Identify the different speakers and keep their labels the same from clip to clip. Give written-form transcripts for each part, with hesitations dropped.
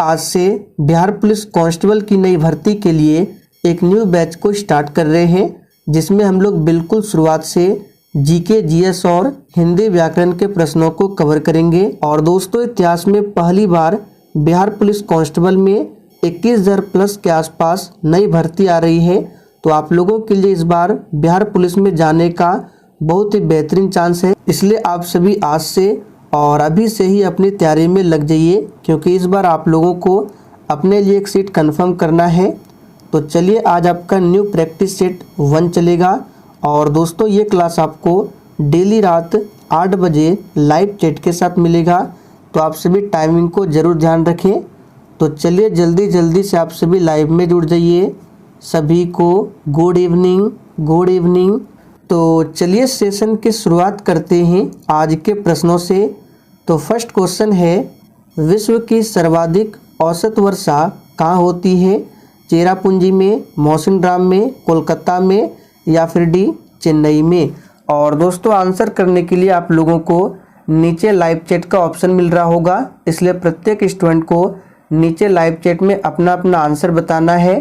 Speaker 1: आज से Bihar police constable की नई भर्ती के लिए एक न्यू बैच को स्टार्ट कर रहे हैं, जिसमें हम लोग बिल्कुल शुरुआत से जीके, जीएस और हिंदी व्याकरण के प्रश्नों को कवर करेंगे। और दोस्तों, इतिहास में पहली बार बिहार पुलिस कांस्टेबल में 21,000 प्लस के आसपास नई भर्ती आ रही है। तो आप लोगों के लिए इस बार बिहार पुलिस में जाने का बहुत ही बेहतरीन चांस है, इसलिए आप सभी आज से और अभी से ही अपनी तैयारी में लग जाइए, क्योंकि इस बार आप लोगों को अपने लिए एक सीट कंफर्म करना है। तो चलिए, आज आपका न्यू प्रैक्टिस सेट 1 चलेगा। और दोस्तों, ये क्लास आपको डेली रात 8 बजे लाइव चैट के साथ मिलेगा, तो आप सभी टाइमिंग को ज़रूर ध्यान रखें। तो चलिए, जल्दी जल्दी से आप सभी लाइव में जुड़ जाइए। सभी को गुड इवनिंग, गुड इवनिंग। तो चलिए, सेशन की शुरुआत करते हैं आज के प्रश्नों से। तो फर्स्ट क्वेश्चन है, विश्व की सर्वाधिक औसत वर्षा कहाँ होती है? चेरापूंजी में, मौसिनराम में, कोलकाता में या फिर डी चेन्नई में। और दोस्तों, आंसर करने के लिए आप लोगों को नीचे लाइव चैट का ऑप्शन मिल रहा होगा, इसलिए प्रत्येक स्टूडेंट को नीचे लाइव चैट में अपना अपना आंसर बताना है।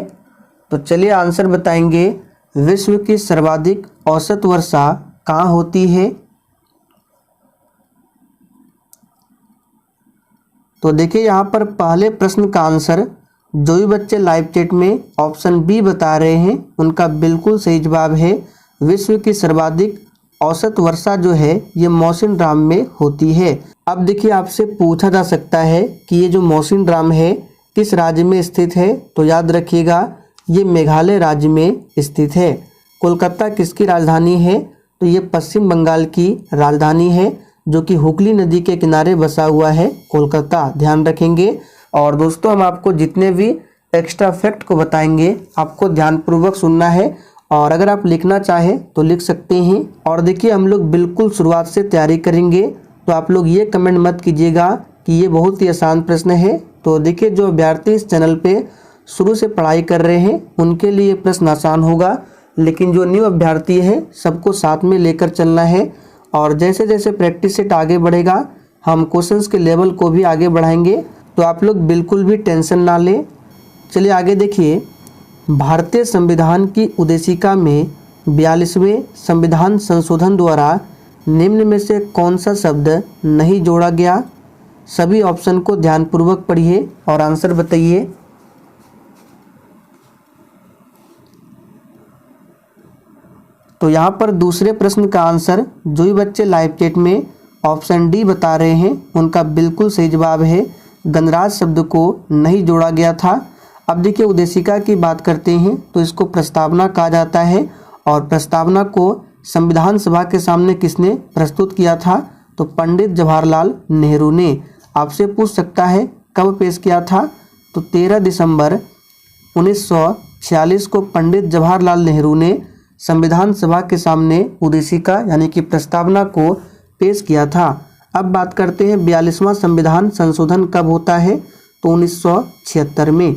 Speaker 1: तो चलिए, आंसर बताएंगे। विश्व की सर्वाधिक औसत वर्षा कहाँ होती है? तो देखिए, यहाँ पर पहले प्रश्न का आंसर जो भी बच्चे लाइव चैट में ऑप्शन बी बता रहे हैं, उनका बिल्कुल सही जवाब है। विश्व की सर्वाधिक औसत वर्षा जो है ये मौसिनराम में होती है। अब देखिए, आपसे पूछा जा सकता है कि ये जो मौसिनराम है किस राज्य में स्थित है? तो याद रखिएगा, ये मेघालय राज्य में स्थित है। कोलकाता किसकी राजधानी है? तो ये पश्चिम बंगाल की राजधानी है, जो कि हुगली नदी के किनारे बसा हुआ है कोलकाता, ध्यान रखेंगे। और दोस्तों, हम आपको जितने भी एक्स्ट्रा फैक्ट को बताएंगे आपको ध्यानपूर्वक सुनना है, और अगर आप लिखना चाहें तो लिख सकते हैं। और देखिए, हम लोग बिल्कुल शुरुआत से तैयारी करेंगे, तो आप लोग ये कमेंट मत कीजिएगा कि ये बहुत ही आसान प्रश्न है। तो देखिए, जो अभ्यर्थी इस चैनल पे शुरू से पढ़ाई कर रहे हैं उनके लिए प्रश्न आसान होगा, लेकिन जो न्यू अभ्यर्थी है सबको साथ में लेकर चलना है। और जैसे जैसे प्रैक्टिस सेट आगे बढ़ेगा, हम क्वेश्चंस के लेवल को भी आगे बढ़ाएंगे, तो आप लोग बिल्कुल भी टेंशन ना लें। चलिए आगे देखिए, भारतीय संविधान की उद्देशिका में 42वें संविधान संशोधन द्वारा निम्न में से कौन सा शब्द नहीं जोड़ा गया? सभी ऑप्शन को ध्यानपूर्वक पढ़िए और आंसर बताइए। तो यहाँ पर दूसरे प्रश्न का आंसर जो भी बच्चे लाइव चैट में ऑप्शन डी बता रहे हैं उनका बिल्कुल सही जवाब है। गणराज्य शब्द को नहीं जोड़ा गया था। अब देखिए, उद्देशिका की बात करते हैं तो इसको प्रस्तावना कहा जाता है, और प्रस्तावना को संविधान सभा के सामने किसने प्रस्तुत किया था? तो पंडित जवाहरलाल नेहरू ने। आपसे पूछ सकता है कब पेश किया था? तो 13 दिसंबर 1946 को पंडित जवाहरलाल नेहरू ने संविधान सभा के सामने उद्देशिका यानी कि प्रस्तावना को पेश किया था। अब बात करते हैं 42वां संविधान संशोधन कब होता है? तो 1976 में।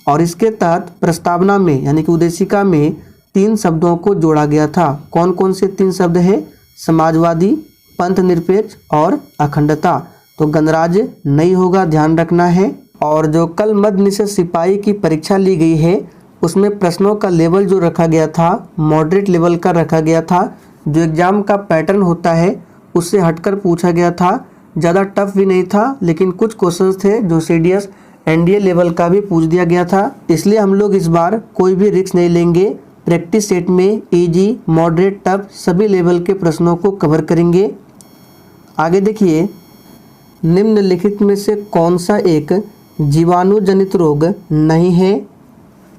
Speaker 1: और इसके तहत प्रस्तावना में यानी कि उद्देशिका में 3 शब्दों को जोड़ा गया था। कौन कौन से 3 शब्द हैं? समाजवादी, पंथ निरपेक्ष और अखंडता। तो गणराज्य नहीं होगा, ध्यान रखना है। और जो कल मध्य निषेध सिपाही की परीक्षा ली गई है उसमें प्रश्नों का लेवल जो रखा गया था मॉडरेट लेवल का रखा गया था। जो एग्जाम का पैटर्न होता है उससे हटकर पूछा गया था। ज़्यादा टफ भी नहीं था, लेकिन कुछ क्वेश्चंस थे जो सीडीएस एनडीए लेवल का भी पूछ दिया गया था। इसलिए हम लोग इस बार कोई भी रिस्क नहीं लेंगे। प्रैक्टिस सेट में इजी, मॉडरेट, टफ सभी लेवल के प्रश्नों को कवर करेंगे। आगे देखिए, निम्नलिखित में से कौन सा एक जीवाणु जनित रोग नहीं है?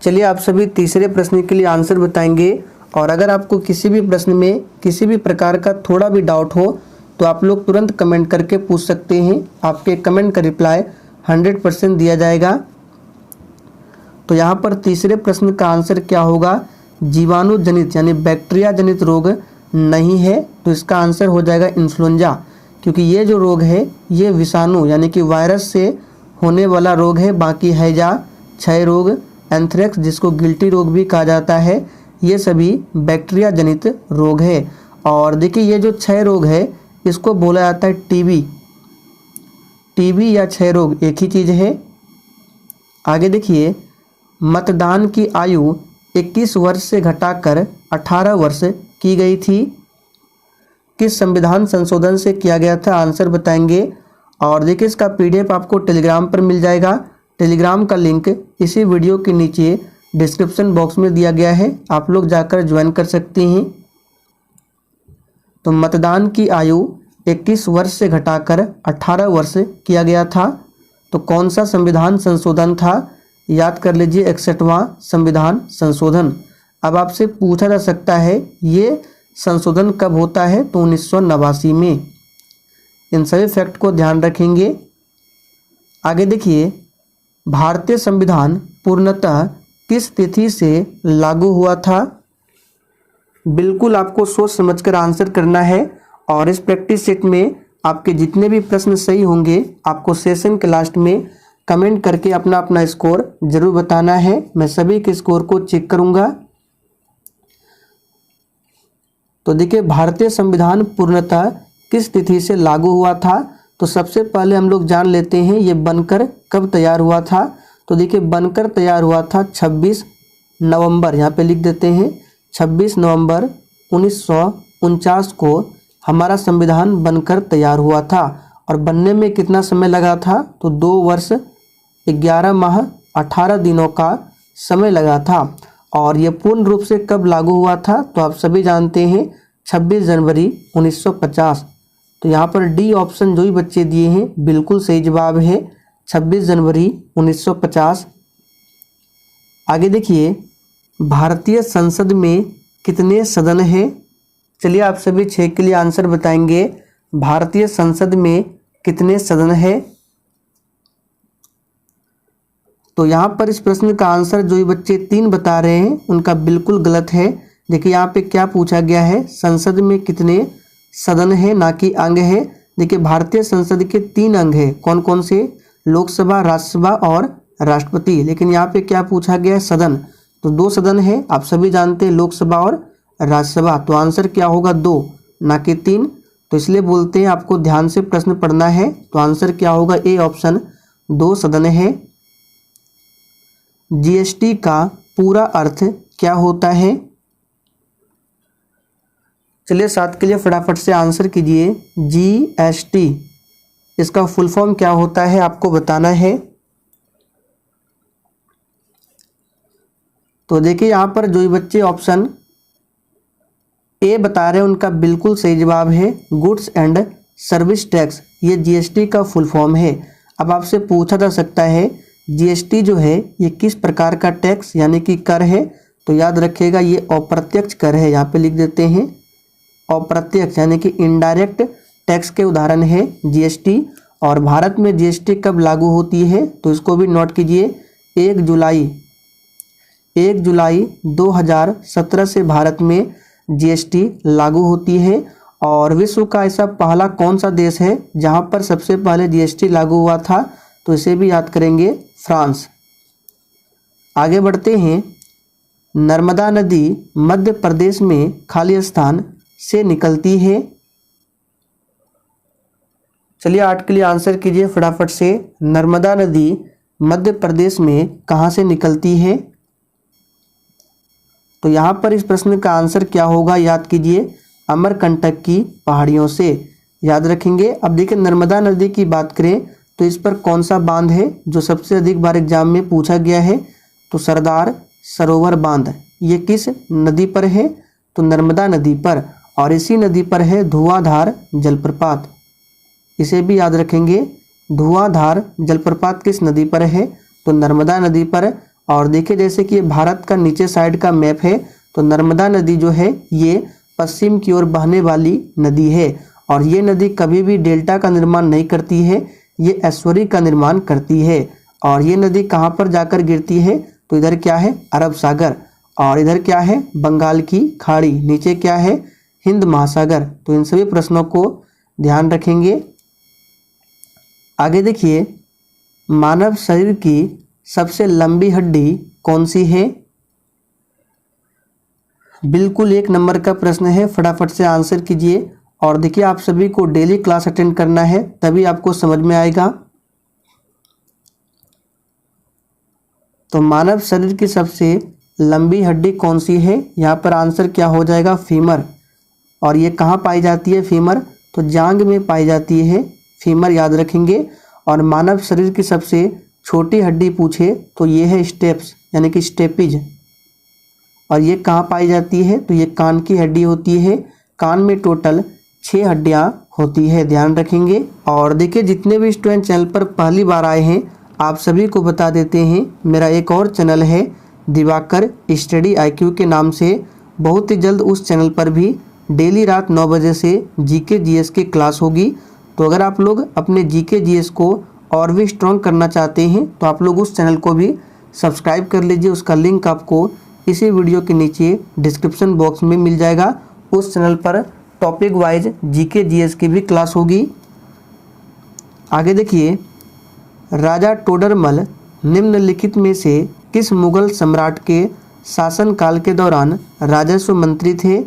Speaker 1: चलिए, आप सभी तीसरे प्रश्न के लिए आंसर बताएंगे। और अगर आपको किसी भी प्रश्न में किसी भी प्रकार का थोड़ा भी डाउट हो तो आप लोग तुरंत कमेंट करके पूछ सकते हैं। आपके कमेंट का रिप्लाई 100% दिया जाएगा। तो यहाँ पर तीसरे प्रश्न का आंसर क्या होगा? जीवाणु जनित यानी बैक्टीरिया जनित रोग नहीं है, तो इसका आंसर हो जाएगा इन्फ्लुएंजा, क्योंकि ये जो रोग है ये विषाणु यानी कि वायरस से होने वाला रोग है। बाकी हैजा, क्षय रोग, एंथ्रेक्स जिसको गिल्टी रोग भी कहा जाता है, ये सभी बैक्टीरिया जनित रोग है। और देखिए, ये जो क्षय रोग है इसको बोला जाता है टीबी। टीबी या क्षय रोग एक ही चीज़ है। आगे देखिए, मतदान की आयु 21 वर्ष से घटाकर 18 वर्ष की गई थी। किस संविधान संशोधन से किया गया था? आंसर बताएंगे। और देखिए, इसका PDF आपको टेलीग्राम पर मिल जाएगा। टेलीग्राम का लिंक इसी वीडियो के नीचे डिस्क्रिप्शन बॉक्स में दिया गया है, आप लोग जाकर ज्वाइन कर सकते हैं। तो मतदान की आयु 21 वर्ष से घटाकर 18 वर्ष किया गया था। तो कौन सा संविधान संशोधन था? याद कर लीजिए, 61वां संविधान संशोधन। अब आपसे पूछा जा सकता है ये संशोधन कब होता है? तो 1989 में। इन सभी फैक्ट को ध्यान रखेंगे। आगे देखिए, भारतीय संविधान पूर्णतः किस तिथि से लागू हुआ था? बिल्कुल आपको सोच समझकर आंसर करना है। और इस प्रैक्टिस सेट में आपके जितने भी प्रश्न सही होंगे आपको सेशन के लास्ट में कमेंट करके अपना अपना स्कोर जरूर बताना है। मैं सभी के स्कोर को चेक करूंगा। तो देखिए, भारतीय संविधान पूर्णतः किस तिथि से लागू हुआ था? तो सबसे पहले हम लोग जान लेते हैं ये बनकर कब तैयार हुआ था। तो देखिए, बनकर तैयार हुआ था 26 नवंबर, यहाँ पे लिख देते हैं 26 नवंबर 1949 को हमारा संविधान बनकर तैयार हुआ था। और बनने में कितना समय लगा था? तो 2 वर्ष 11 माह 18 दिनों का समय लगा था। और ये पूर्ण रूप से कब लागू हुआ था? तो आप सभी जानते हैं 26 जनवरी 1950। तो यहाँ पर डी ऑप्शन जो भी बच्चे दिए हैं बिल्कुल सही जवाब है, 26 जनवरी 1950। आगे देखिए, भारतीय संसद में कितने सदन हैं? चलिए आप सभी 6 के लिए आंसर बताएंगे। भारतीय संसद में कितने सदन हैं? तो यहाँ पर इस प्रश्न का आंसर जो ये बच्चे 3 बता रहे हैं उनका बिल्कुल गलत है। देखिए, यहाँ पे क्या पूछा गया है? संसद में कितने सदन है, ना कि अंग है। देखिए, भारतीय संसद के 3 अंग है। कौन कौन से? लोकसभा, राज्यसभा और राष्ट्रपति। लेकिन यहाँ पे क्या पूछा गया है? सदन। तो 2 सदन है, आप सभी जानते हैं, लोकसभा और राज्यसभा। तो आंसर क्या होगा? 2, ना कि 3। तो इसलिए बोलते हैं आपको ध्यान से प्रश्न पढ़ना है। तो आंसर क्या होगा? ए ऑप्शन, 2 सदन है। GST का पूरा अर्थ क्या होता है? चलिए 7 के लिए फटाफट से आंसर कीजिए। GST इसका फुल फॉर्म क्या होता है आपको बताना है। तो देखिए, यहाँ पर जो बच्चे ऑप्शन ए बता रहे हैं उनका बिल्कुल सही जवाब है, गुड्स एंड सर्विस टैक्स। ये GST का फुल फॉर्म है। अब आपसे पूछा जा सकता है GST जो है ये किस प्रकार का टैक्स यानी कि कर है? तो याद रखिएगा ये अप्रत्यक्ष कर है। यहाँ पे लिख देते हैं अप्रत्यक्ष यानी कि इनडायरेक्ट टैक्स के उदाहरण है GST। और भारत में GST कब लागू होती है? तो इसको भी नोट कीजिए, 1 जुलाई 2017 से भारत में GST लागू होती है। और विश्व का ऐसा पहला कौन सा देश है जहां पर सबसे पहले GST लागू हुआ था? तो इसे भी याद करेंगे, फ्रांस। आगे बढ़ते हैं। नर्मदा नदी मध्य प्रदेश में खाली स्थान से निकलती है। चलिए 8 के लिए आंसर कीजिए फटाफट से। नर्मदा नदी मध्य प्रदेश में कहां से निकलती है? तो यहां पर इस प्रश्न का आंसर क्या होगा? याद कीजिए, अमरकंटक की पहाड़ियों से। याद रखेंगे। अब देखिए, नर्मदा नदी की बात करें तो इस पर कौन सा बांध है जो सबसे अधिक बार एग्जाम में पूछा गया है? तो सरदार सरोवर बांध। ये किस नदी पर है? तो नर्मदा नदी पर। और इसी नदी पर है धुआंधार जलप्रपात। इसे भी याद रखेंगे, धुआंधार जलप्रपात किस नदी पर है? तो नर्मदा नदी पर। और देखिए, जैसे कि भारत का नीचे साइड का मैप है तो नर्मदा नदी जो है ये पश्चिम की ओर बहने वाली नदी है। और ये नदी कभी भी डेल्टा का निर्माण नहीं करती है, ये एस्चुरी का निर्माण करती है। और ये नदी कहाँ पर जाकर गिरती है? तो इधर क्या है? अरब सागर। और इधर क्या है? बंगाल की खाड़ी। नीचे क्या है? हिंद महासागर। तो इन सभी प्रश्नों को ध्यान रखेंगे। आगे देखिए, मानव शरीर की सबसे लंबी हड्डी कौन सी है? बिल्कुल 1 नंबर का प्रश्न है, फटाफट से आंसर कीजिए। और देखिए, आप सभी को डेली क्लास अटेंड करना है, तभी आपको समझ में आएगा। तो मानव शरीर की सबसे लंबी हड्डी कौन सी है? यहाँ पर आंसर क्या हो जाएगा? फीमर। और ये कहाँ पाई जाती है फीमर? तो जांघ में पाई जाती है फीमर, याद रखेंगे। और मानव शरीर की सबसे छोटी हड्डी पूछे तो ये है स्टेप्स यानी कि स्टेपिज। और ये कहाँ पाई जाती है? तो ये कान की हड्डी होती है। कान में टोटल 6 हड्डियाँ होती है, ध्यान रखेंगे। और देखिए जितने भी स्टूडेंट चैनल पर पहली बार आए हैं आप सभी को बता देते हैं, मेरा एक और चैनल है दिवाकर स्टडी IQ के नाम से। बहुत ही जल्द उस चैनल पर भी डेली रात 9 बजे से GK GS की क्लास होगी। तो अगर आप लोग अपने GK GS को और भी स्ट्रॉन्ग करना चाहते हैं तो आप लोग उस चैनल को भी सब्सक्राइब कर लीजिए। उसका लिंक आपको इसी वीडियो के नीचे डिस्क्रिप्शन बॉक्स में मिल जाएगा। उस चैनल पर टॉपिक वाइज GK GS की भी क्लास होगी। आगे देखिए, राजा टोडरमल निम्नलिखित में से किस मुगल सम्राट के शासनकाल के दौरान राजस्व मंत्री थे?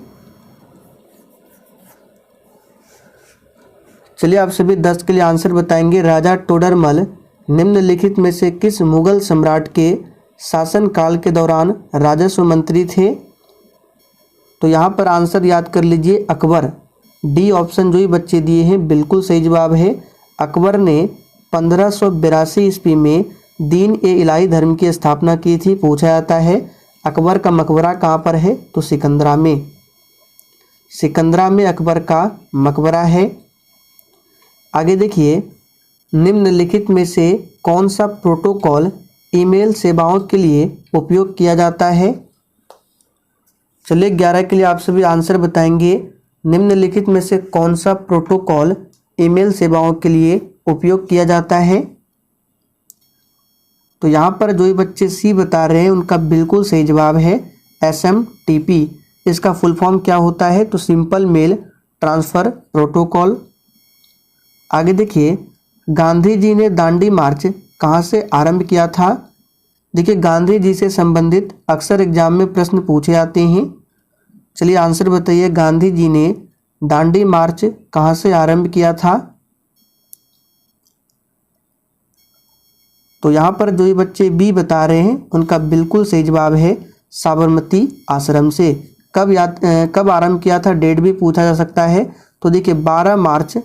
Speaker 1: चलिए आप सभी 10 के लिए आंसर बताएंगे। राजा टोडरमल निम्नलिखित में से किस मुगल सम्राट के शासनकाल के दौरान राजस्व मंत्री थे? तो यहाँ पर आंसर याद कर लीजिए, अकबर। डी ऑप्शन जो ही बच्चे दिए हैं बिल्कुल सही जवाब है। अकबर ने 1582 ईस्वी में दीन-ए-इलाही धर्म की स्थापना की थी। पूछा जाता है अकबर का मकबरा कहाँ पर है? तो सिकंदरा में। सिकंदरा में अकबर का मकबरा है। आगे देखिए, निम्नलिखित में से कौन सा प्रोटोकॉल ईमेल सेवाओं के लिए उपयोग किया जाता है? चलिए 11 के लिए आप सभी आंसर बताएंगे। निम्नलिखित में से कौन सा प्रोटोकॉल ईमेल सेवाओं के लिए उपयोग किया जाता है? तो यहाँ पर जो ही बच्चे सी बता रहे हैं उनका बिल्कुल सही जवाब है SMTP। इसका फुल फॉर्म क्या होता है? तो सिंपल मेल ट्रांसफ़र प्रोटोकॉल। आगे देखिए, गांधी जी ने दांडी मार्च कहाँ से आरंभ किया था? देखिए गांधी जी से संबंधित अक्सर एग्जाम में प्रश्न पूछे जाते हैं। चलिए आंसर बताइए, गांधी जी ने दांडी मार्च कहाँ से आरंभ किया था? तो यहाँ पर जो ये बच्चे बी बता रहे हैं उनका बिल्कुल सही जवाब है साबरमती आश्रम से। कब आरंभ किया था? डेट भी पूछा जा सकता है। तो देखिए 12 मार्च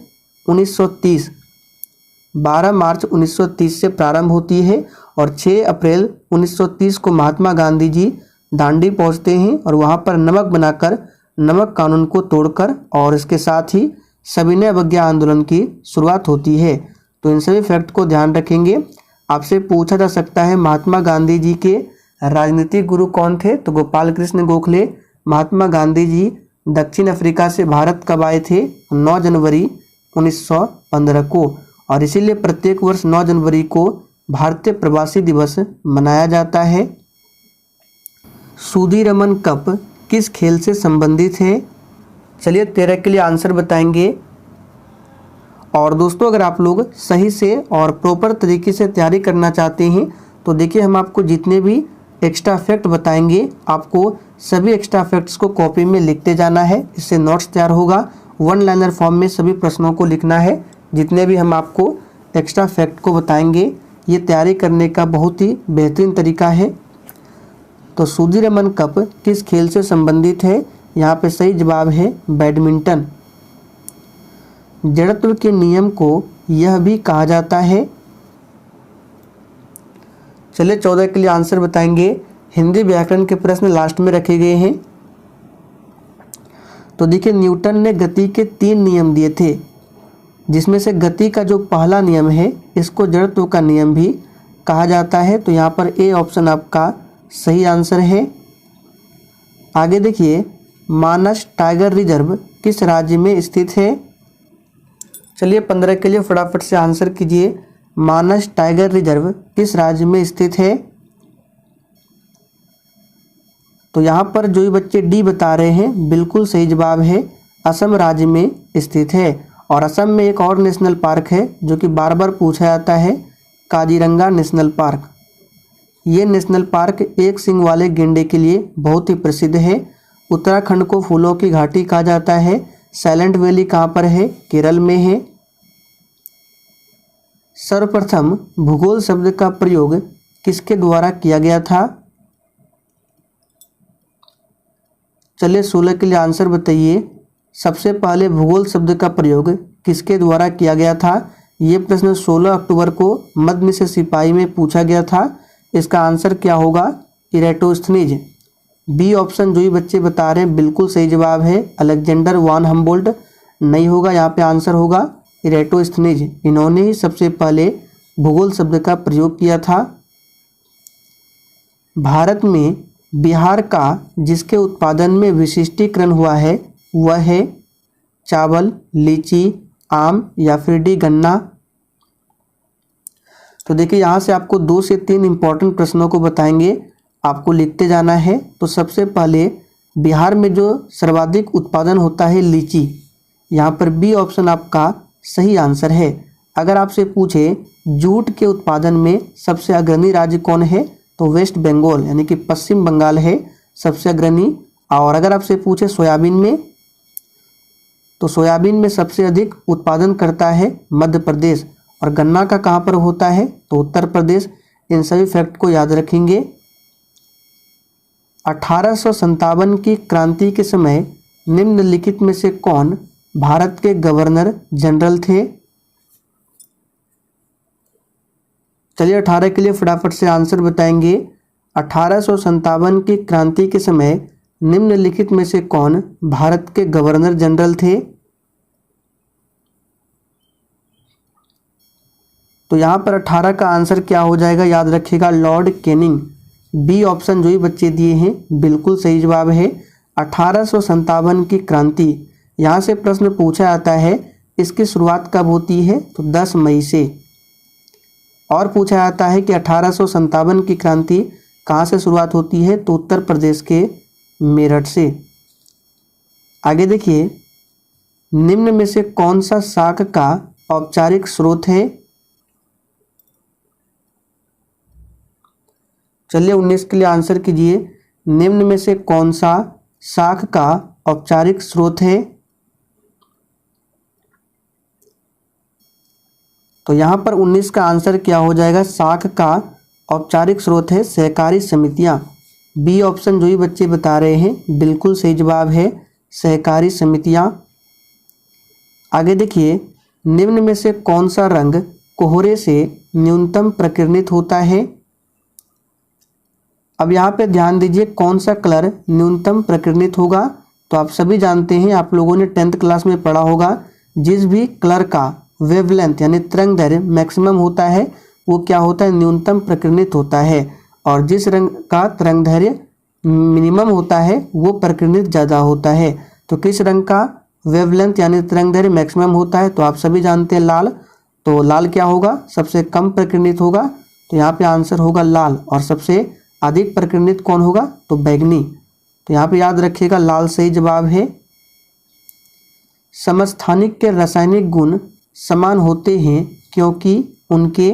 Speaker 1: 1930 से प्रारंभ होती है और 6 अप्रैल 1930 को महात्मा गांधी जी दांडी पहुंचते हैं और वहां पर नमक बनाकर नमक कानून को तोड़कर और इसके साथ ही सविनय अवज्ञा आंदोलन की शुरुआत होती है। तो इन सभी फैक्ट को ध्यान रखेंगे। आपसे पूछा जा सकता है महात्मा गांधी जी के राजनीतिक गुरु कौन थे? तो गोपाल कृष्ण गोखले। महात्मा गांधी जी दक्षिण अफ्रीका से भारत कब आए थे? 9 जनवरी 1915 को। और इसीलिए प्रत्येक वर्ष 9 जनवरी को भारतीय प्रवासी दिवस मनाया जाता है। सुदीरमन कप किस खेल से संबंधित है? चलिए 13 के लिए आंसर बताएंगे। और दोस्तों अगर आप लोग सही से और प्रॉपर तरीके से तैयारी करना चाहते हैं तो देखिए हम आपको जितने भी एक्स्ट्रा फैक्ट बताएंगे आपको सभी एक्स्ट्रा फैक्ट्स को कॉपी में लिखते जाना है। इससे नोट्स तैयार होगा। 1 लाइनर फॉर्म में सभी प्रश्नों को लिखना है जितने भी हम आपको एक्स्ट्रा फैक्ट को बताएंगे। ये तैयारी करने का बहुत ही बेहतरीन तरीका है। तो सुदीरमन कप किस खेल से संबंधित है? यहाँ पे सही जवाब है बैडमिंटन। जड़त्व के नियम को यह भी कहा जाता है। चलिए 14 के लिए आंसर बताएंगे। हिंदी व्याकरण के प्रश्न लास्ट में रखे गए हैं। तो देखिए न्यूटन ने गति के 3 नियम दिए थे जिसमें से गति का जो पहला नियम है इसको जड़त्व का नियम भी कहा जाता है। तो यहाँ पर ए ऑप्शन आपका सही आंसर है। आगे देखिए, मानस टाइगर रिजर्व किस राज्य में स्थित है? चलिए 15 के लिए फटाफट से आंसर कीजिए। मानस टाइगर रिजर्व किस राज्य में स्थित है? तो यहाँ पर जो बच्चे डी बता रहे हैं बिल्कुल सही जवाब है असम राज्य में स्थित है। और असम में एक और नेशनल पार्क है जो कि बार बार पूछा जाता है, काजीरंगा नेशनल पार्क। ये नेशनल पार्क एक सींग वाले गेंडे के लिए बहुत ही प्रसिद्ध है। उत्तराखंड को फूलों की घाटी कहा जाता है। साइलेंट वैली कहाँ पर है? केरल में है। सर्वप्रथम भूगोल शब्द का प्रयोग किसके द्वारा किया गया था? चलिए 16 के लिए आंसर बताइए। सबसे पहले भूगोल शब्द का प्रयोग किसके द्वारा किया गया था? ये प्रश्न 16 अक्टूबर को मध्य से सिपाही में पूछा गया था। इसका आंसर क्या होगा? इरेटोस्थनीज। बी ऑप्शन जो ही बच्चे बता रहे हैं बिल्कुल सही जवाब है, अलेक्जेंडर वान हम्बोल्ट नहीं होगा, यहाँ पे आंसर होगा इरेटोस्थनीज। इन्होंने ही सबसे पहले भूगोल शब्द का प्रयोग किया था। भारत में बिहार का जिसके उत्पादन में विशिष्टीकरण हुआ है वह है चावल, लीची, आम या फिर डी गन्ना। तो देखिए यहाँ से आपको 2 से 3 इंपॉर्टेंट प्रश्नों को बताएंगे, आपको लिखते जाना है। तो सबसे पहले बिहार में जो सर्वाधिक उत्पादन होता है लीची, यहाँ पर बी ऑप्शन आपका सही आंसर है। अगर आपसे पूछे जूट के उत्पादन में सबसे अग्रणी राज्य कौन है, तो वेस्ट बंगाल यानी कि पश्चिम बंगाल है सबसे अग्रणी। और अगर आपसे पूछे सोयाबीन में, तो सोयाबीन में सबसे अधिक उत्पादन करता है मध्य प्रदेश। और गन्ना का कहाँ पर होता है, तो उत्तर प्रदेश। इन सभी फैक्ट को याद रखेंगे। 1857 की क्रांति के समय निम्नलिखित में से कौन भारत के गवर्नर जनरल थे? चलिए 18 के लिए फटाफट से आंसर बताएंगे। 1857 की क्रांति के समय निम्नलिखित में से कौन भारत के गवर्नर जनरल थे? तो यहाँ पर 18 का आंसर क्या हो जाएगा, याद रखिएगा लॉर्ड कैनिंग। बी ऑप्शन जो ही बच्चे दिए हैं बिल्कुल सही जवाब है। 1857 की क्रांति, यहाँ से प्रश्न पूछा जाता है इसकी शुरुआत कब होती है, तो 10 मई से। और पूछा जाता है कि 1857 की क्रांति कहाँ से शुरुआत होती है, तो उत्तर प्रदेश के मेरठ से। आगे देखिए, निम्न में से कौन सा शाक का औपचारिक स्रोत है? चलिए 19 के लिए आंसर कीजिए। निम्न में से कौन सा शाक का औपचारिक स्रोत है? तो यहाँ पर 19 का आंसर क्या हो जाएगा, शाक का औपचारिक स्रोत है सहकारी समितियाँ। बी ऑप्शन जो ही बच्चे बता रहे हैं बिल्कुल सही जवाब है सहकारी समितियाँ। आगे देखिए, निम्न में से कौन सा रंग कोहरे से न्यूनतम प्रकीर्णित होता है? अब यहाँ पे ध्यान दीजिए, कौन सा कलर न्यूनतम प्रकीर्णित होगा, तो आप सभी जानते हैं, आप लोगों ने 10th क्लास में पढ़ा होगा, जिस भी कलर का वेवलेंथ यानी तरंग दैर्घ्य मैक्सिमम होता है वो क्या होता है, न्यूनतम प्रकीर्णित होता है। और जिस रंग का तरंग दैर्घ्य मिनिमम होता है वो प्रकीर्णित ज़्यादा होता है। तो किस रंग का वेवलेंथ यानी तरंग दैर्घ्य मैक्सिमम होता है, तो आप सभी जानते हैं लाल। तो लाल क्या होगा, सबसे कम प्रकीर्णित होगा, तो यहाँ पे आंसर होगा लाल। और सबसे अधिक प्रकीर्णित कौन होगा, तो बैगनी। तो यहाँ पे याद रखिएगा लाल सही जवाब है। समस्थानिक के रासायनिक गुण समान होते हैं क्योंकि उनके,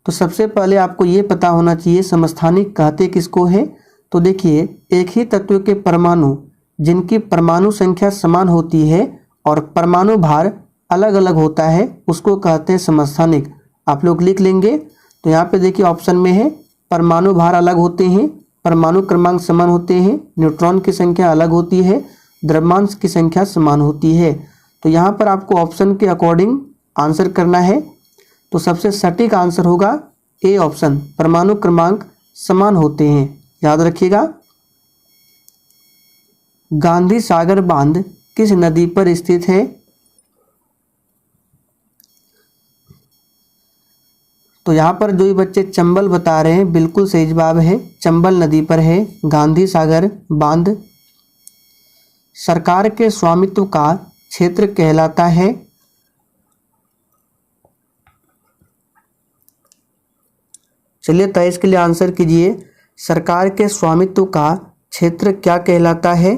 Speaker 1: तो सबसे पहले आपको ये पता होना चाहिए समस्थानिक कहते किसको है। तो देखिए, एक ही तत्व के परमाणु जिनकी परमाणु संख्या समान होती है और परमाणु भार अलग अलग होता है उसको कहते हैं समस्थानिक। आप लोग लिख लेंगे। तो यहाँ पे देखिए ऑप्शन में है परमाणु भार अलग होते हैं, परमाणु क्रमांक समान होते हैं, न्यूट्रॉन की संख्या अलग होती है, द्रव्यांश की संख्या समान होती है। तो यहाँ पर आपको ऑप्शन के अकॉर्डिंग आंसर करना है। तो सबसे सटीक आंसर होगा ए ऑप्शन, परमाणु क्रमांक समान होते हैं, याद रखिएगा। गांधी सागर बांध किस नदी पर स्थित है? तो यहाँ पर जो ही बच्चे चंबल बता रहे हैं बिल्कुल सही जवाब है, चंबल नदी पर है गांधी सागर बांध। सरकार के स्वामित्व का क्षेत्र कहलाता है? चलिए 23 के लिए आंसर कीजिए। सरकार के स्वामित्व का क्षेत्र क्या कहलाता है?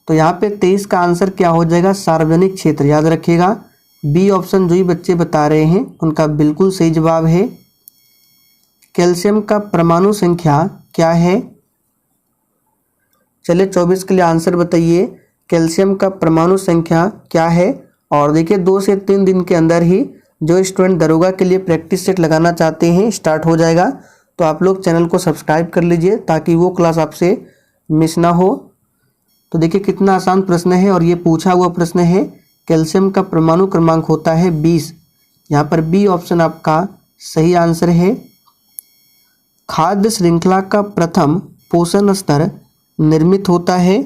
Speaker 1: तो यहाँ पे 23 का आंसर क्या हो जाएगा, सार्वजनिक क्षेत्र, याद रखिएगा। बी ऑप्शन जो ही बच्चे बता रहे हैं उनका बिल्कुल सही जवाब है। कैल्शियम का परमाणु संख्या क्या है? चलिए 24 के लिए आंसर बताइए। कैल्शियम का परमाणु संख्या क्या है? और देखिए 2 से 3 दिन के अंदर ही जो स्टूडेंट दरोगा के लिए प्रैक्टिस सेट लगाना चाहते हैं स्टार्ट हो जाएगा। तो आप लोग चैनल को सब्सक्राइब कर लीजिए ताकि वो क्लास आपसे मिस ना हो। तो देखिए कितना आसान प्रश्न है और ये पूछा हुआ प्रश्न है। कैल्शियम का परमाणु क्रमांक होता है 20। यहाँ पर बी ऑप्शन आपका सही आंसर है। खाद्य श्रृंखला का प्रथम पोषण स्तर निर्मित होता है।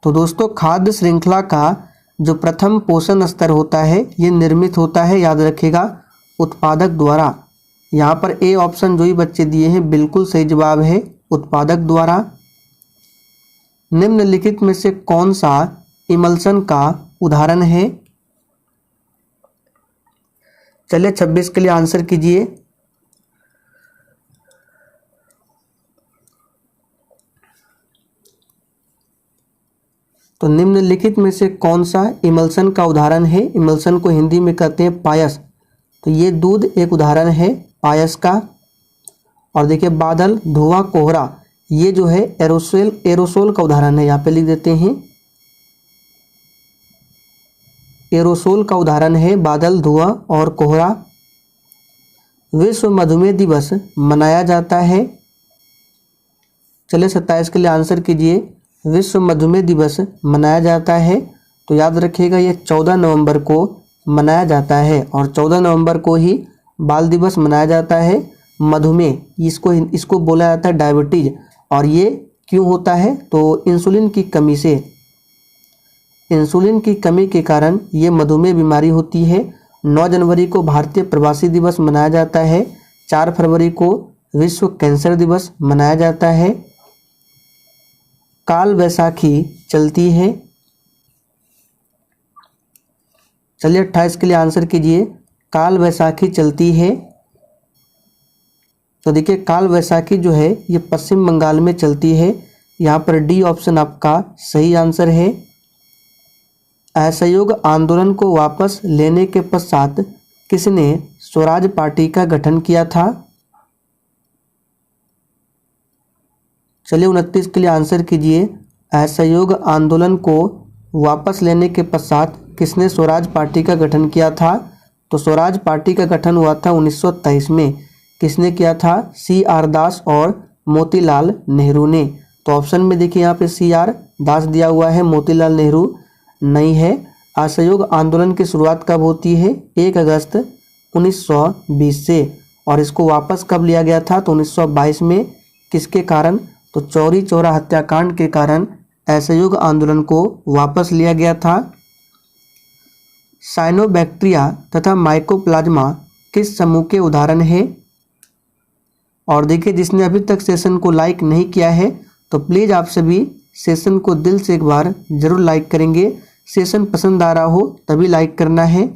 Speaker 1: तो दोस्तों खाद्य श्रृंखला का जो प्रथम पोषण स्तर होता है ये निर्मित होता है, याद रखिएगा, उत्पादक द्वारा। यहाँ पर ए ऑप्शन जो ही बच्चे दिए हैं बिल्कुल सही जवाब है, उत्पादक द्वारा। निम्नलिखित में से कौन सा इमल्शन का उदाहरण है? चलिए 26 के लिए आंसर कीजिए। तो निम्नलिखित में से कौन सा इमल्शन का उदाहरण है? इमल्शन को हिंदी में कहते हैं पायस। तो ये दूध एक उदाहरण है पायस का। और देखिए बादल, धुआं, कोहरा, ये जो है एरोसोल का उदाहरण है। यहाँ पे लिख देते हैं एरोसोल का उदाहरण है बादल, धुआं और कोहरा। विश्व मधुमेह दिवस मनाया जाता है। चलिए 27 के लिए आंसर कीजिए। विश्व मधुमेह दिवस मनाया जाता है। तो याद रखिएगा ये 14 नवंबर को मनाया जाता है और 14 नवंबर को ही बाल दिवस मनाया जाता है। मधुमेह इसको बोला जाता है डायबिटीज। और ये क्यों होता है? तो इंसुलिन की कमी से, इंसुलिन की कमी के कारण ये मधुमेह बीमारी होती है। 9 जनवरी को भारतीय प्रवासी दिवस मनाया जाता है। 4 फरवरी को विश्व कैंसर दिवस मनाया जाता है। काल वैसाखी चलती है। चलिए 28 के लिए आंसर कीजिए। काल वैसाखी चलती है। तो देखिए काल वैसाखी जो है ये पश्चिम बंगाल में चलती है। यहाँ पर डी ऑप्शन आपका सही आंसर है। असहयोग आंदोलन को वापस लेने के पश्चात किसने स्वराज पार्टी का गठन किया था? चलिए 29 के लिए आंसर कीजिए। असहयोग आंदोलन को वापस लेने के पश्चात किसने स्वराज पार्टी का गठन किया था? तो स्वराज पार्टी का गठन हुआ था 1923 में। किसने किया था? CR दास और मोतीलाल नेहरू ने। तो ऑप्शन में देखिए यहाँ पे CR दास दिया हुआ है, मोतीलाल नेहरू नहीं है। असहयोग आंदोलन की शुरुआत कब होती है? 1 अगस्त 1920 से। और इसको वापस कब लिया गया था? तो 1922 में। किसके कारण? तो चौरी चौरा हत्याकांड के कारण असहयोग आंदोलन को वापस लिया गया था। साइनोबैक्टीरिया तथा माइकोप्लाज्मा किस समूह के उदाहरण है? और देखिए जिसने अभी तक सेशन को लाइक नहीं किया है तो प्लीज़ आप सभी सेशन को दिल से एक बार जरूर लाइक करेंगे। सेशन पसंद आ रहा हो तभी लाइक करना है।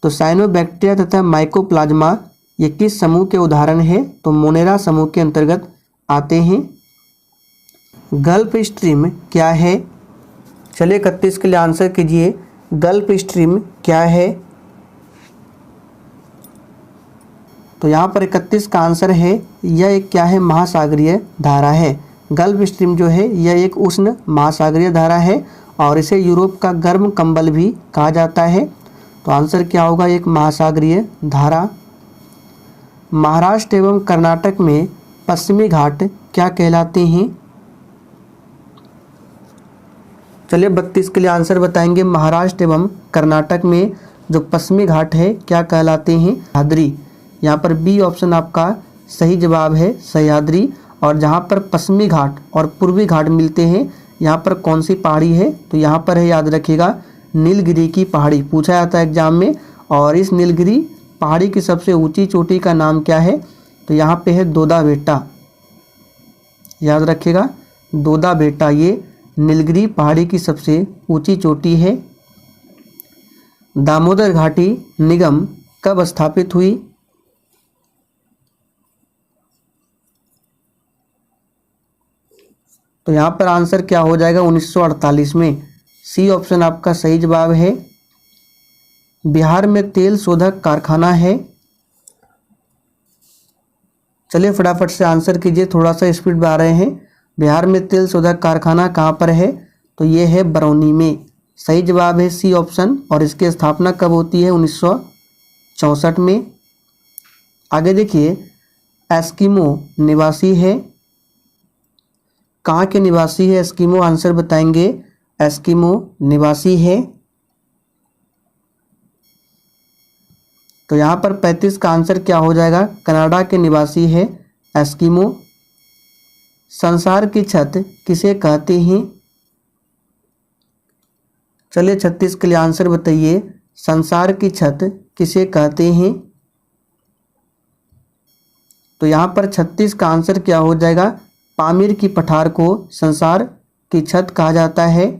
Speaker 1: तो साइनोबैक्टीरिया तथा माइकोप्लाज्मा ये किस समूह के उदाहरण है? तो मोनेरा समूह के अंतर्गत आते हैं। गल्फ स्ट्रीम क्या है? चलिए 31 के लिए आंसर कीजिए। गल्फ स्ट्रीम क्या है? तो यहाँ पर 31 का आंसर है, यह एक क्या है? महासागरीय धारा है। गल्फ स्ट्रीम जो है यह एक उष्ण महासागरीय धारा है और इसे यूरोप का गर्म कंबल भी कहा जाता है। तो आंसर क्या होगा? एक महासागरीय धारा। महाराष्ट्र एवं कर्नाटक में पश्चिमी घाट क्या कहलाते हैं? चलिए 32 के लिए आंसर बताएंगे। महाराष्ट्र एवं कर्नाटक में जो पश्चिमी घाट है क्या कहलाते हैं? सह्याद्री। यहाँ पर बी ऑप्शन आपका सही जवाब है, सह्याद्री। और जहाँ पर पश्चिमी घाट और पूर्वी घाट मिलते हैं यहाँ पर कौन सी पहाड़ी है? तो यहाँ पर है, याद रखिएगा, नीलगिरी की पहाड़ी। पूछा जाता है एग्जाम में। और इस नीलगिरी पहाड़ी की सबसे ऊंची चोटी का नाम क्या है? तो यहाँ पे है दोदा बेटा, याद रखिएगा, दोदा बेटा ये नीलगिरी पहाड़ी की सबसे ऊंची चोटी है। दामोदर घाटी निगम कब स्थापित हुई? तो यहाँ पर आंसर क्या हो जाएगा? 1948 में। सी ऑप्शन आपका सही जवाब है। बिहार में तेल शोधक कारखाना है। चलिए फटाफट से आंसर कीजिए, थोड़ा सा स्पीड बढ़ा रहे हैं। बिहार में तेल शोधक कारखाना कहाँ पर है? तो ये है बरौनी में। सही जवाब है सी ऑप्शन। और इसकी स्थापना कब होती है? 1964 में। आगे देखिए, एस्किमो निवासी है, कहाँ के निवासी है एस्किमो? आंसर बताएंगे। एस्किमो निवासी है, तो यहाँ पर 35 का आंसर क्या हो जाएगा? कनाडा के निवासी है एस्किमो। संसार की छत किसे कहते हैं? चलिए 36 के लिए आंसर बताइए, संसार की छत किसे कहते हैं? तो यहाँ पर 36 का आंसर क्या हो जाएगा? पामीर की पठार को संसार की छत कहा जाता है।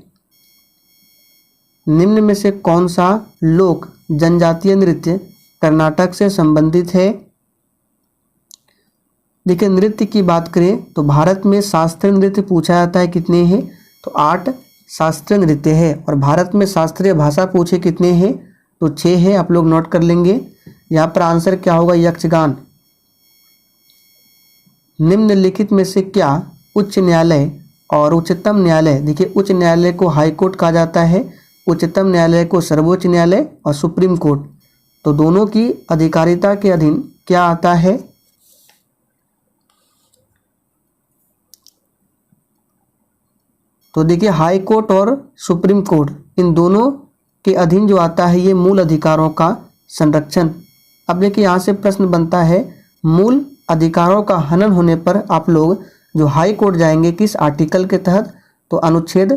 Speaker 1: निम्न में से कौन सा लोक जनजातीय नृत्य कर्नाटक से संबंधित है? देखिए, नृत्य की बात करें तो भारत में शास्त्रीय नृत्य पूछा जाता है, कितने हैं? तो 8 शास्त्रीय नृत्य है। और भारत में शास्त्रीय भाषा पूछे कितने हैं? तो 6 है, आप लोग नोट कर लेंगे। यहाँ पर आंसर क्या होगा? यक्षगान। निम्नलिखित में से क्या उच्च न्यायालय और उच्चतम न्यायालय, देखिए उच्च न्यायालय को हाई कोर्ट कहा जाता है, उच्चतम न्यायालय को सर्वोच्च न्यायालय और सुप्रीम कोर्ट, तो दोनों की अधिकारिता के अधीन क्या आता है? तो देखिए, हाई कोर्ट और सुप्रीम कोर्ट, इन दोनों के अधीन जो आता है ये मूल अधिकारों का संरक्षण। अब देखिए, यहाँ से प्रश्न बनता है, मूल अधिकारों का हनन होने पर आप लोग जो हाई कोर्ट जाएंगे किस आर्टिकल के तहत? तो अनुच्छेद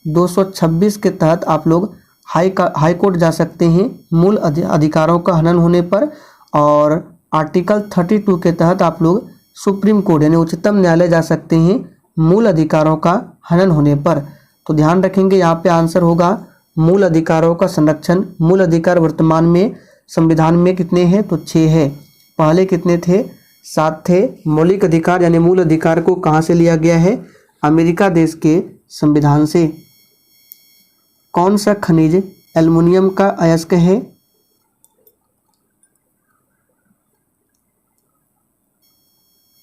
Speaker 1: 226 के तहत आप लोग हाई कोर्ट जा सकते हैं मूल अधिकारों का हनन होने पर। और आर्टिकल 32 के तहत आप लोग सुप्रीम कोर्ट यानी उच्चतम न्यायालय जा सकते हैं मूल अधिकारों का हनन होने पर। तो ध्यान रखेंगे, यहाँ पे आंसर होगा मूल अधिकारों का संरक्षण। मूल अधिकार वर्तमान में संविधान में कितने हैं? तो 6 है। पहले कितने थे? 7 थे। मौलिक अधिकार यानी मूल अधिकार को कहाँ से लिया गया है? अमेरिका देश के संविधान से। कौन सा खनिज एल्युमिनियम का अयस्क है?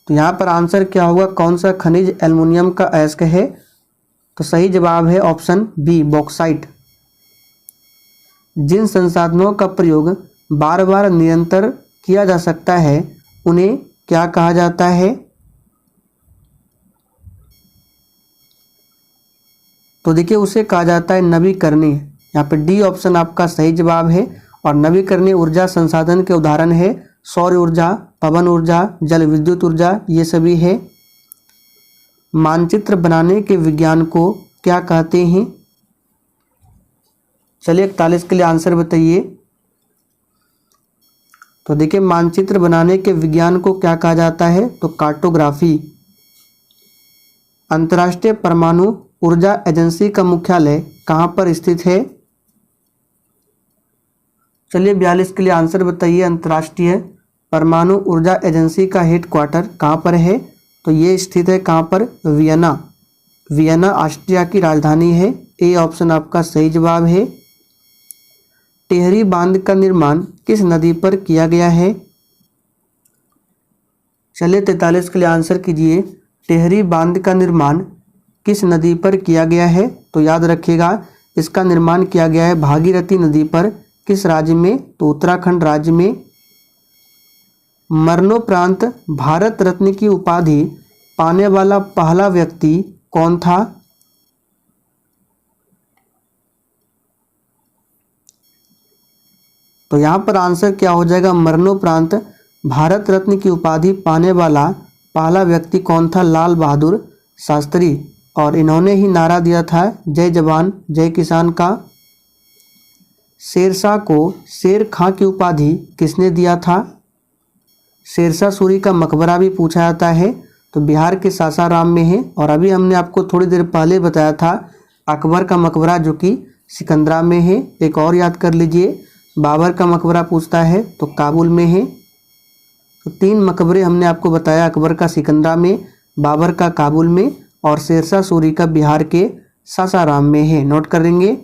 Speaker 1: तो यहाँ पर आंसर क्या होगा? कौन सा खनिज एल्युमिनियम का अयस्क है? तो सही जवाब है ऑप्शन बी, बॉक्साइट। जिन संसाधनों का प्रयोग बार बार निरंतर किया जा सकता है उन्हें क्या कहा जाता है? तो देखिए, उसे कहा जाता है नवीकरणीय। यहाँ पे डी ऑप्शन आपका सही जवाब है। और नवीकरणीय ऊर्जा संसाधन के उदाहरण है सौर ऊर्जा, पवन ऊर्जा, जल विद्युत ऊर्जा, ये सभी है। मानचित्र बनाने के विज्ञान को क्या कहते हैं? चलिए 41 के लिए आंसर बताइए। तो देखिए, मानचित्र बनाने के विज्ञान को क्या कहा जाता है? तो कार्टोग्राफी। अंतर्राष्ट्रीय परमाणु ऊर्जा एजेंसी का मुख्यालय कहाँ पर स्थित है? चलिए 42 के लिए आंसर बताइए। अंतर्राष्ट्रीय परमाणु ऊर्जा एजेंसी का हेडक्वार्टर कहाँ पर है? तो ये स्थित है कहाँ पर? वियना। वियना ऑस्ट्रिया की राजधानी है। ए ऑप्शन आपका सही जवाब है। टिहरी बांध का निर्माण किस नदी पर किया गया है? चलिए 43 के लिए आंसर कीजिए। टिहरी बांध का निर्माण किस नदी पर किया गया है? तो याद रखिएगा, इसका निर्माण किया गया है भागीरथी नदी पर। किस राज्य में? तो उत्तराखंड राज्य में। मरणोपरांत भारत रत्न की उपाधि पाने वाला पहला व्यक्ति कौन था? तो यहाँ पर आंसर क्या हो जाएगा? मरणोपरांत भारत रत्न की उपाधि पाने वाला पहला व्यक्ति कौन था? लाल बहादुर शास्त्री। और इन्होंने ही नारा दिया था जय जवान जय किसान का। शेरशाह को शेर खां की उपाधि किसने दिया था? शेरशाह सूरी का मकबरा भी पूछा जाता है, तो बिहार के सासाराम में है। और अभी हमने आपको थोड़ी देर पहले बताया था अकबर का मकबरा जो कि सिकंदरा में है। एक और याद कर लीजिए, बाबर का मकबरा पूछता है तो काबुल में है। तो 3 मकबरे हमने आपको बताया, अकबर का सिकंदरा में, बाबर का काबुल में और शेरशाह सूरी का बिहार के सासाराम में है। नोट करेंगे।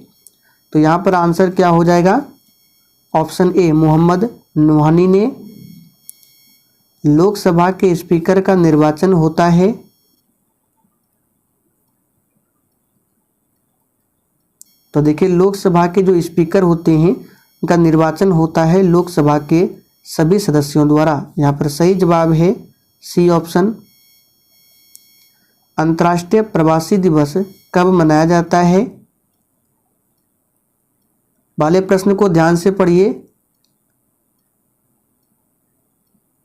Speaker 1: तो यहाँ पर आंसर क्या हो जाएगा? ऑप्शन ए, मोहम्मद नूहानी ने। लोकसभा के स्पीकर का निर्वाचन होता है? तो देखिए लोकसभा के जो स्पीकर होते हैं उनका निर्वाचन होता है लोकसभा के सभी सदस्यों द्वारा। यहाँ पर सही जवाब है सी ऑप्शन। अंतर्राष्ट्रीय प्रवासी दिवस कब मनाया जाता है? वाले प्रश्न को ध्यान से पढ़िए।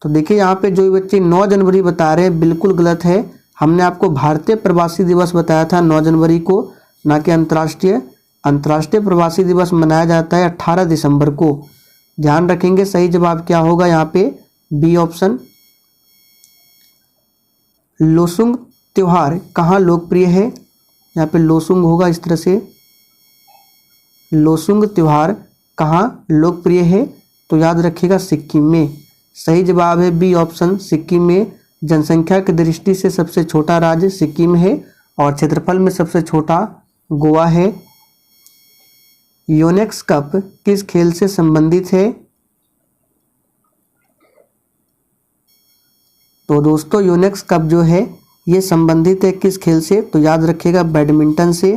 Speaker 1: तो देखिए यहाँ पे जो बच्चे 9 जनवरी बता रहे हैं बिल्कुल गलत है। हमने आपको भारतीय प्रवासी दिवस बताया था 9 जनवरी को, ना कि अंतर्राष्ट्रीय। अंतर्राष्ट्रीय प्रवासी दिवस मनाया जाता है 18 दिसंबर को। ध्यान रखेंगे सही जवाब क्या होगा यहाँ पे बी ऑप्शन। लोसुंग त्योहार कहाँ लोकप्रिय है? यहाँ पे लोसुंग होगा इस तरह से। लोसुंग त्योहार कहाँ लोकप्रिय है? तो याद रखिएगा सिक्किम में। सही जवाब है बी ऑप्शन, सिक्किम में। जनसंख्या की दृष्टि से सबसे छोटा राज्य सिक्किम है और क्षेत्रफल में सबसे छोटा गोवा है। योनेक्स कप किस खेल से संबंधित है? तो दोस्तों योनेक्स कप जो है ये संबंधित है किस खेल से? तो याद रखिएगा बैडमिंटन से।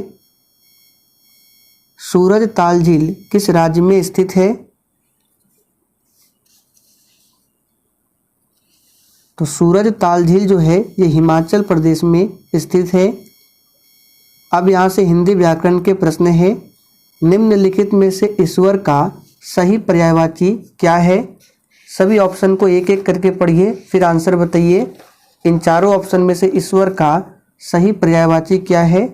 Speaker 1: सूरज ताल झील किस राज्य में स्थित है? तो सूरज ताल झील जो है ये हिमाचल प्रदेश में स्थित है। अब यहाँ से हिंदी व्याकरण के प्रश्न है। निम्नलिखित में से ईश्वर का सही पर्यायवाची क्या है? सभी ऑप्शन को एक एक करके पढ़िए फिर आंसर बताइए। इन चारों ऑप्शन में से ईश्वर का सही पर्यायवाची क्या है?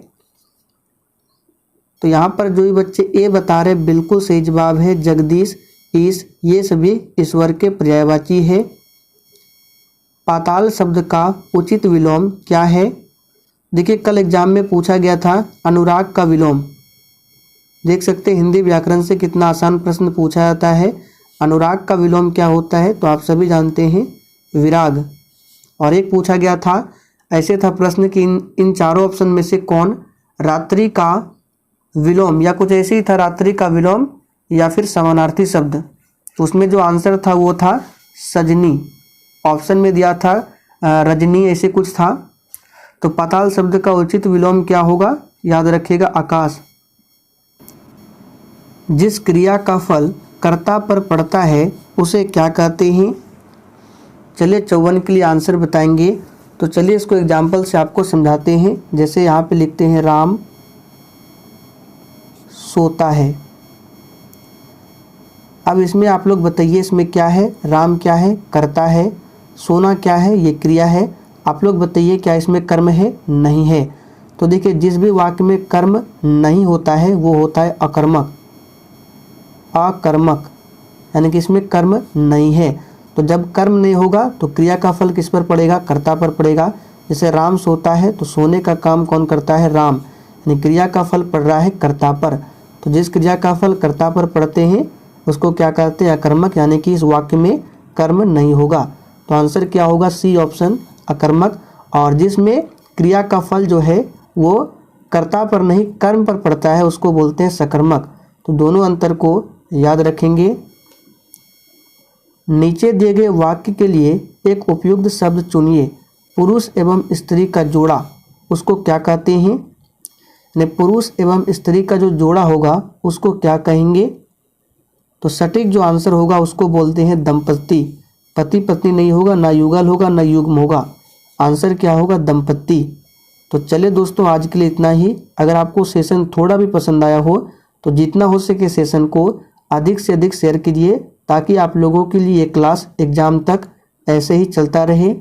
Speaker 1: तो यहाँ पर जो भी बच्चे ए बता रहे बिल्कुल सही जवाब है जगदीश, ईश, ये सभी ईश्वर के पर्यायवाची है। पाताल शब्द का उचित विलोम क्या है? देखिए कल एग्जाम में पूछा गया था अनुराग का विलोम। देख सकते हैं हिंदी व्याकरण से कितना आसान प्रश्न पूछा जाता है। अनुराग का विलोम क्या होता है? तो आप सभी जानते हैं विराग। और एक पूछा गया था, ऐसे था प्रश्न कि इन चारों ऑप्शन में से कौन रात्रि का विलोम, या कुछ ऐसे ही था, रात्रि का विलोम या फिर समानार्थी शब्द। तो उसमें जो आंसर था वो था सजनी। ऑप्शन में दिया था रजनी, ऐसे कुछ था। तो पाताल शब्द का उचित विलोम क्या होगा? याद रखिएगा आकाश। जिस क्रिया का फल कर्ता पर पड़ता है उसे क्या कहते हैं? चलिए 54 के लिए आंसर बताएंगे। तो चलिए इसको एग्जाम्पल से आपको समझाते हैं। जैसे यहाँ पे लिखते हैं राम सोता है। अब इसमें आप लोग बताइए इसमें क्या है? राम क्या है? कर्ता है। सोना क्या है? ये क्रिया है। आप लोग बताइए क्या इसमें कर्म है? नहीं है। तो देखिए जिस भी वाक्य में कर्म नहीं होता है वो होता है अकर्मक। अकर्मक यानी कि इसमें कर्म नहीं है। तो जब कर्म नहीं होगा तो क्रिया का फल किस पर पड़ेगा? कर्ता पर पड़ेगा। जैसे राम सोता है तो सोने का काम कौन करता है? राम, यानी क्रिया का फल पड़ रहा है कर्ता पर। तो जिस क्रिया का फल कर्ता पर पड़ते हैं उसको क्या कहते हैं? अकर्मक, यानी कि इस वाक्य में कर्म नहीं होगा। तो आंसर क्या होगा? सी ऑप्शन अकर्मक। और जिसमें क्रिया का फल जो है वो कर्ता पर नहीं कर्म पर पड़ता है उसको बोलते हैं सकर्मक। तो दोनों अंतर को याद रखेंगे। नीचे दिए गए वाक्य के लिए एक उपयुक्त शब्द चुनिए। पुरुष एवं स्त्री का जोड़ा उसको क्या कहते हैं? ने पुरुष एवं स्त्री का जो जोड़ा होगा उसको क्या कहेंगे? तो सटीक जो आंसर होगा उसको बोलते हैं दंपत्ति। पति पत्नी नहीं होगा, ना युगल होगा, ना युग्म होगा। आंसर क्या होगा? दंपत्ति। तो चलिए दोस्तों आज के लिए इतना ही। अगर आपको सेशन थोड़ा भी पसंद आया हो तो जितना हो सके सेशन को अधिक से अधिक शेयर कीजिए ताकि आप लोगों के लिए ये क्लास एग्जाम तक ऐसे ही चलता रहे।